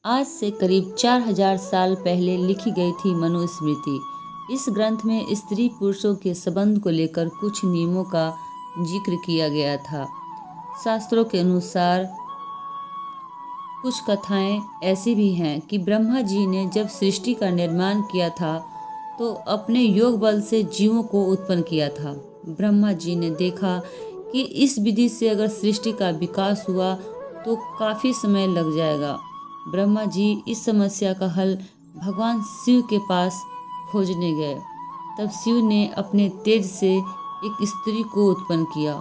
आज से करीब 4000 साल पहले लिखी गई थी मनुस्मृति। इस ग्रंथ में स्त्री पुरुषों के संबंध को लेकर कुछ नियमों का जिक्र किया गया था। शास्त्रों के अनुसार कुछ कथाएं ऐसी भी हैं कि ब्रह्मा जी ने जब सृष्टि का निर्माण किया था तो अपने योग बल से जीवों को उत्पन्न किया था। ब्रह्मा जी ने देखा कि इस विधि से अगर सृष्टि का विकास हुआ तो काफ़ी समय लग जाएगा। ब्रह्मा जी इस समस्या का हल भगवान शिव के पास खोजने गए। तब शिव ने अपने तेज से एक स्त्री को उत्पन्न किया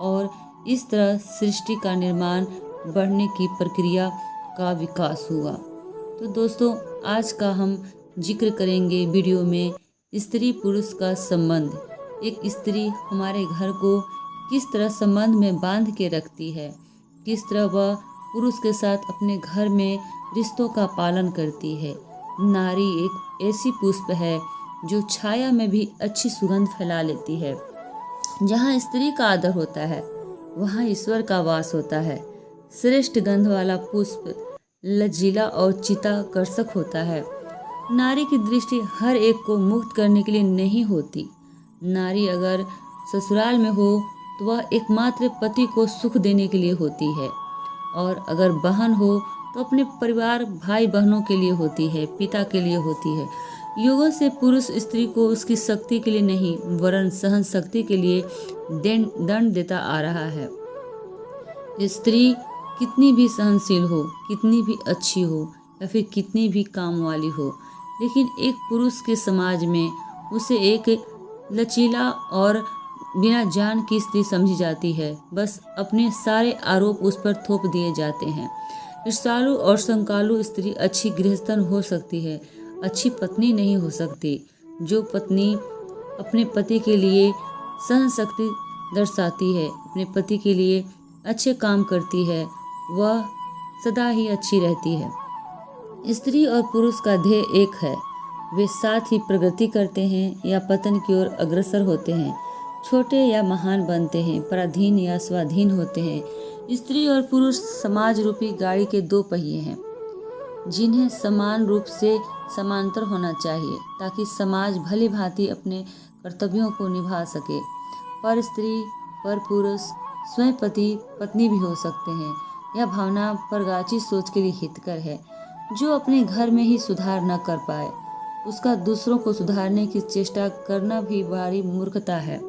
और इस तरह सृष्टि का निर्माण बढ़ने की प्रक्रिया का विकास हुआ। तो दोस्तों, आज का हम जिक्र करेंगे वीडियो में स्त्री पुरुष का संबंध। एक स्त्री हमारे घर को किस तरह संबंध में बांध के रखती है, किस तरह वह पुरुष के साथ अपने घर में रिश्तों का पालन करती है। नारी एक ऐसी पुष्प है जो छाया में भी अच्छी सुगंध फैला लेती है। जहाँ स्त्री का आदर होता है वहाँ ईश्वर का वास होता है। श्रेष्ठ गंध वाला पुष्प लजीला और चित्ताकर्षक होता है। नारी की दृष्टि हर एक को मुक्त करने के लिए नहीं होती। नारी अगर ससुराल में हो तो वह एकमात्र पति को सुख देने के लिए होती है, और अगर बहन हो तो अपने परिवार भाई बहनों के लिए होती है, पिता के लिए होती है। युगों से पुरुष स्त्री को उसकी शक्ति के लिए नहीं वरन सहन शक्ति के लिए दंड देता आ रहा है। स्त्री कितनी भी सहनशील हो, कितनी भी अच्छी हो या फिर कितनी भी काम वाली हो, लेकिन एक पुरुष के समाज में उसे एक लचीला और बिना जान की स्त्री समझी जाती है। बस अपने सारे आरोप उस पर थोप दिए जाते हैं। ईर्ष्यालु और संकालु स्त्री अच्छी गृहस्थन हो सकती है, अच्छी पत्नी नहीं हो सकती। जो पत्नी अपने पति के लिए सहन शक्ति दर्शाती है, अपने पति के लिए अच्छे काम करती है, वह सदा ही अच्छी रहती है। स्त्री और पुरुष का ध्येय एक है। वे साथ ही प्रगति करते हैं या पतन की ओर अग्रसर होते हैं, छोटे या महान बनते हैं, पराधीन या स्वाधीन होते हैं। स्त्री और पुरुष समाज रूपी गाड़ी के दो पहिए हैं जिन्हें समान रूप से समांतर होना चाहिए ताकि समाज भली भांति अपने कर्तव्यों को निभा सके। पर स्त्री पर पुरुष स्वयं पति पत्नी भी हो सकते हैं। यह भावना परगाची सोच के लिए हितकर है। जो अपने घर में ही सुधार न कर पाए उसका दूसरों को सुधारने की चेष्टा करना भी बड़ी मूर्खता है।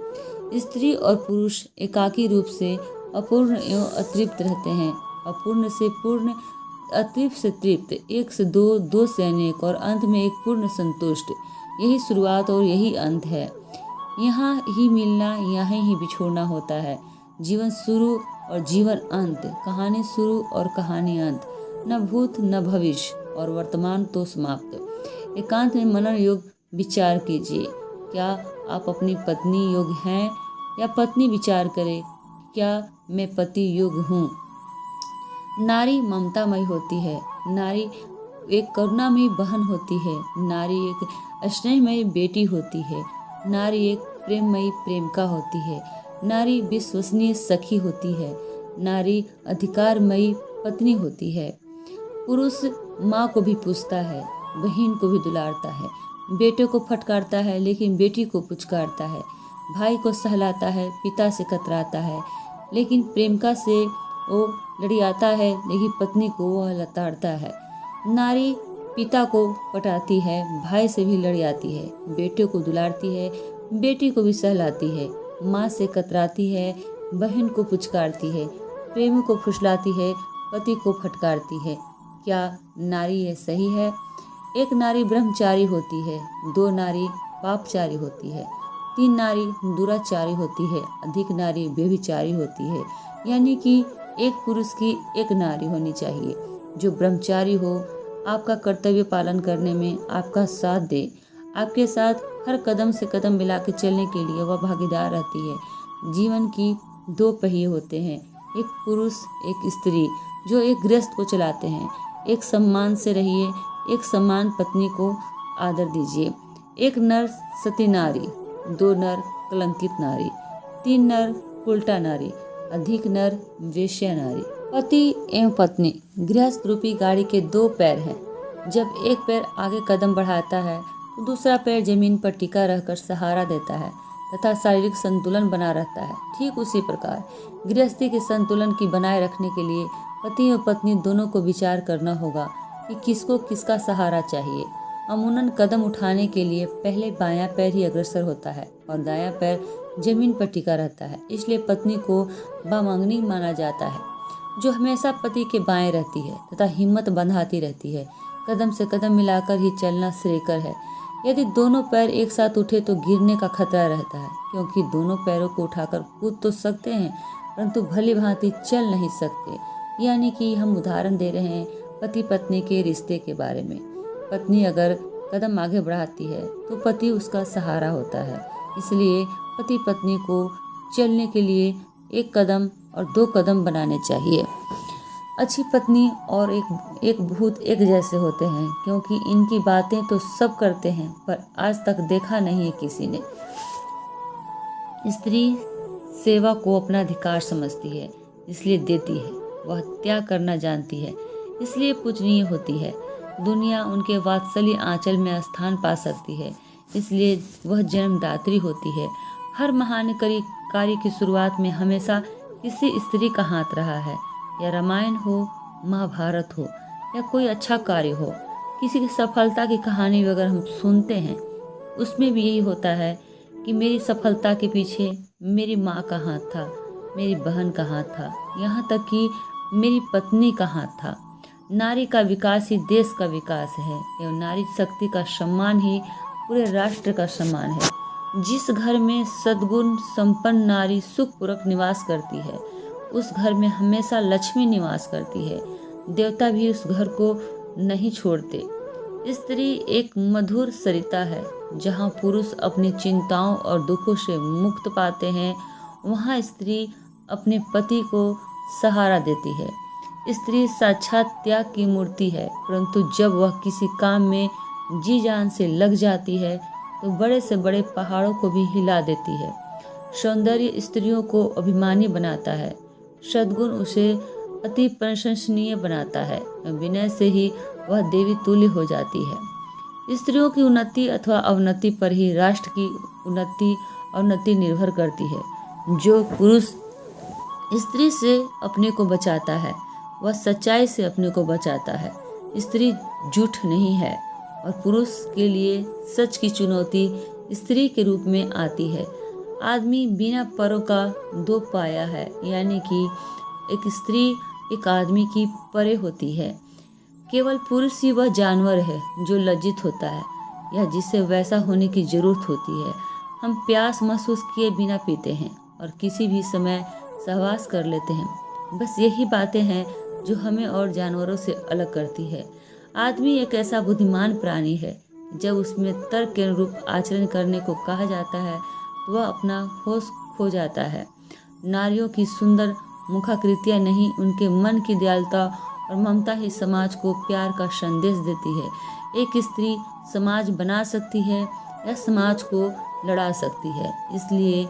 स्त्री और पुरुष एकाकी रूप से अपूर्ण एवं अतृप्त रहते हैं। अपूर्ण से पूर्ण, अतृप्त से तृप्त, एक से दो, दो से अनेक और अंत में एक पूर्ण संतुष्ट। यही शुरुआत और यही अंत है। यहाँ ही मिलना, यहाँ ही बिछोड़ना होता है। जीवन शुरू और जीवन अंत, कहानी शुरू और कहानी अंत, न भूत न भविष्य और वर्तमान तो समाप्त। एकांत में मनन योग विचार कीजिए। क्या आप अपनी पत्नी योग्य हैं या पत्नी विचार करे क्या मैं पति योग्य हूँ। नारी ममतामयी होती है, नारी एक करुणामयी बहन होती है, नारी एक स्नेहमयी बेटी होती है, नारी एक प्रेममयी प्रेमिका होती है, नारी विश्वसनीय सखी होती है, नारी अधिकारमयी पत्नी होती है। पुरुष माँ को भी पूछता है, बहन को भी दुलारता है, बेटे को फटकारता है लेकिन बेटी को पुचकारता है, भाई को सहलाता है, पिता से कतराता है लेकिन प्रेमिका से वो लड़ियाता है, लेकिन पत्नी को वह लताड़ता है। नारी पिता को पटाती है, भाई से भी लड़ियाती है, बेटे को दुलारती है, बेटी को भी सहलाती है, माँ से कतराती है, बहन को पुचकारती है, प्रेमी को फुसलाती है, पति को फटकारती है। क्या नारी ये सही है? एक नारी ब्रह्मचारी होती है, दो नारी पापचारी होती है, तीन नारी दुराचारी होती है, अधिक नारी व्यभिचारी होती है। यानी कि एक पुरुष की एक नारी होनी चाहिए जो ब्रह्मचारी हो, आपका कर्तव्य पालन करने में आपका साथ दे, आपके साथ हर कदम से कदम मिला के चलने के लिए वह भागीदार रहती है। जीवन की दो पहिए होते हैं, एक पुरुष एक स्त्री जो एक गृहस्थ को चलाते हैं। एक सम्मान से रहिए, एक समान पत्नी को आदर दीजिए। एक नर सती नारी, दो नर कलंकित नारी, तीन नर उल्टा नारी, अधिक नर वेश्या नारी। पति एवं पत्नी गृहस्थ रूपी गाड़ी के दो पैर हैं। जब एक पैर आगे कदम बढ़ाता है तो दूसरा पैर जमीन पर टिका रहकर सहारा देता है तथा शारीरिक संतुलन बना रहता है। ठीक उसी प्रकार गृहस्थी के संतुलन की बनाए रखने के लिए पति और पत्नी दोनों को विचार करना होगा कि किसको किसका सहारा चाहिए। अमूमन कदम उठाने के लिए पहले बायां पैर ही अग्रसर होता है और दायां पैर जमीन पर टिका रहता है। इसलिए पत्नी को बामांगनी माना जाता है, जो हमेशा पति के बाएं रहती है तथा हिम्मत बंधाती रहती है। कदम से कदम मिलाकर ही चलना श्रेयकर है। यदि दोनों पैर एक साथ उठे तो गिरने का खतरा रहता है, क्योंकि दोनों पैरों को उठाकर कूद तो सकते हैं परंतु भली भांति चल नहीं सकते। यानी कि हम उदाहरण दे रहे हैं पति पत्नी के रिश्ते के बारे में। पत्नी अगर कदम आगे बढ़ाती है तो पति उसका सहारा होता है। इसलिए पति पत्नी को चलने के लिए एक कदम और दो कदम बनाने चाहिए। अच्छी पत्नी और एक भूत एक जैसे होते हैं, क्योंकि इनकी बातें तो सब करते हैं पर आज तक देखा नहीं है किसी ने। स्त्री सेवा को अपना अधिकार समझती है इसलिए देती है। वह त्याग करना जानती है इसलिए पूजनीय होती है। दुनिया उनके वात्सल्य आंचल में स्थान पा सकती है इसलिए वह जन्मदात्री होती है। हर महान कार्य की शुरुआत में हमेशा किसी स्त्री का हाथ रहा है। या रामायण हो, महाभारत हो या कोई अच्छा कार्य हो, किसी की सफलता की कहानी अगर हम सुनते हैं उसमें भी यही होता है कि मेरी सफलता के पीछे मेरी माँ का हाथ था, मेरी बहन का हाथ था, यहाँ तक कि मेरी पत्नी का हाथ था। नारी का विकास ही देश का विकास है एवं नारी शक्ति का सम्मान ही पूरे राष्ट्र का सम्मान है। जिस घर में सद्गुण संपन्न नारी सुखपूर्वक निवास करती है उस घर में हमेशा लक्ष्मी निवास करती है। देवता भी उस घर को नहीं छोड़ते। स्त्री एक मधुर सरिता है। जहाँ पुरुष अपनी चिंताओं और दुखों से मुक्त पाते हैं वहाँ स्त्री अपने पति को सहारा देती है। स्त्री साक्षात त्याग की मूर्ति है, परंतु जब वह किसी काम में जी जान से लग जाती है तो बड़े से बड़े पहाड़ों को भी हिला देती है। सौंदर्य स्त्रियों को अभिमानी बनाता है। सद्गुण उसे अति प्रशंसनीय बनाता है। विनय से ही वह देवी तुल्य हो जाती है। स्त्रियों की उन्नति अथवा अवनति पर ही राष्ट्र की उन्नति अवनति निर्भर करती है। जो पुरुष स्त्री से अपने को बचाता है वह सच्चाई से अपने को बचाता है। स्त्री झूठ नहीं है और पुरुष के लिए सच की चुनौती स्त्री के रूप में आती है। आदमी बिना परों का दो पाया है, यानी कि एक स्त्री एक आदमी की परे होती है। केवल पुरुष ही वह जानवर है जो लज्जित होता है या जिसे वैसा होने की जरूरत होती है। हम प्यास महसूस किए बिना पीते हैं और किसी भी समय सहवास कर लेते हैं। बस यही बातें हैं जो हमें और जानवरों से अलग करती है। आदमी एक ऐसा बुद्धिमान प्राणी है, जब उसमें तर्क के अनुरूप आचरण करने को कहा जाता है तो वह अपना होश खो जाता है। नारियों की सुंदर मुखाकृतियाँ नहीं, उनके मन की दयालुता और ममता ही समाज को प्यार का संदेश देती है। एक स्त्री समाज बना सकती है या समाज को लड़ा सकती है। इसलिए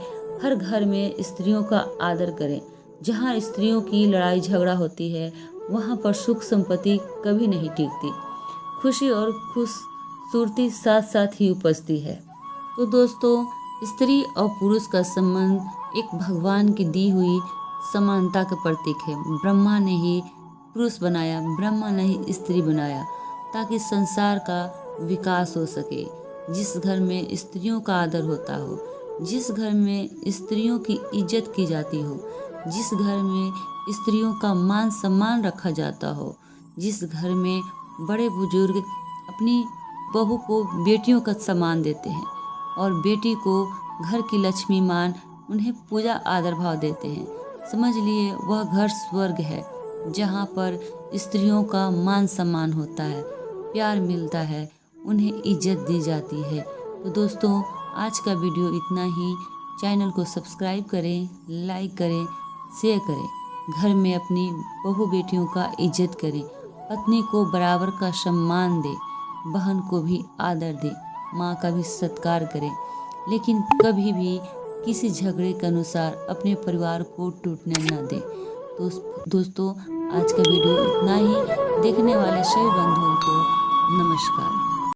हर घर में स्त्रियों का आदर करें। जहाँ स्त्रियों की लड़ाई झगड़ा होती है वहाँ पर सुख संपत्ति कभी नहीं टिकती। खुशी और खूबसूरती साथ साथ ही उपजती है। तो दोस्तों, स्त्री और पुरुष का संबंध एक भगवान की दी हुई समानता का प्रतीक है। ब्रह्मा ने ही पुरुष बनाया, ब्रह्मा ने ही स्त्री बनाया ताकि संसार का विकास हो सके। जिस घर में स्त्रियों का आदर होता हो, जिस घर में स्त्रियों की इज्जत की जाती हो, जिस घर में स्त्रियों का मान सम्मान रखा जाता हो, जिस घर में बड़े बुजुर्ग अपनी बहू को बेटियों का सम्मान देते हैं और बेटी को घर की लक्ष्मी मान उन्हें पूजा आदर भाव देते हैं, समझ लिए वह घर स्वर्ग है जहाँ पर स्त्रियों का मान सम्मान होता है, प्यार मिलता है, उन्हें इज्जत दी जाती है। तो दोस्तों, आज का वीडियो इतना ही। चैनल को सब्सक्राइब करें, लाइक करें, शेयर करें। घर में अपनी बहू बेटियों का इज्जत करें, पत्नी को बराबर का सम्मान दें, बहन को भी आदर दें, माँ का भी सत्कार करें, लेकिन कभी भी किसी झगड़े के अनुसार अपने परिवार को टूटने न दें। तो दोस्तों आज का वीडियो इतना ही। देखने वाले सभी बंधुओं को नमस्कार।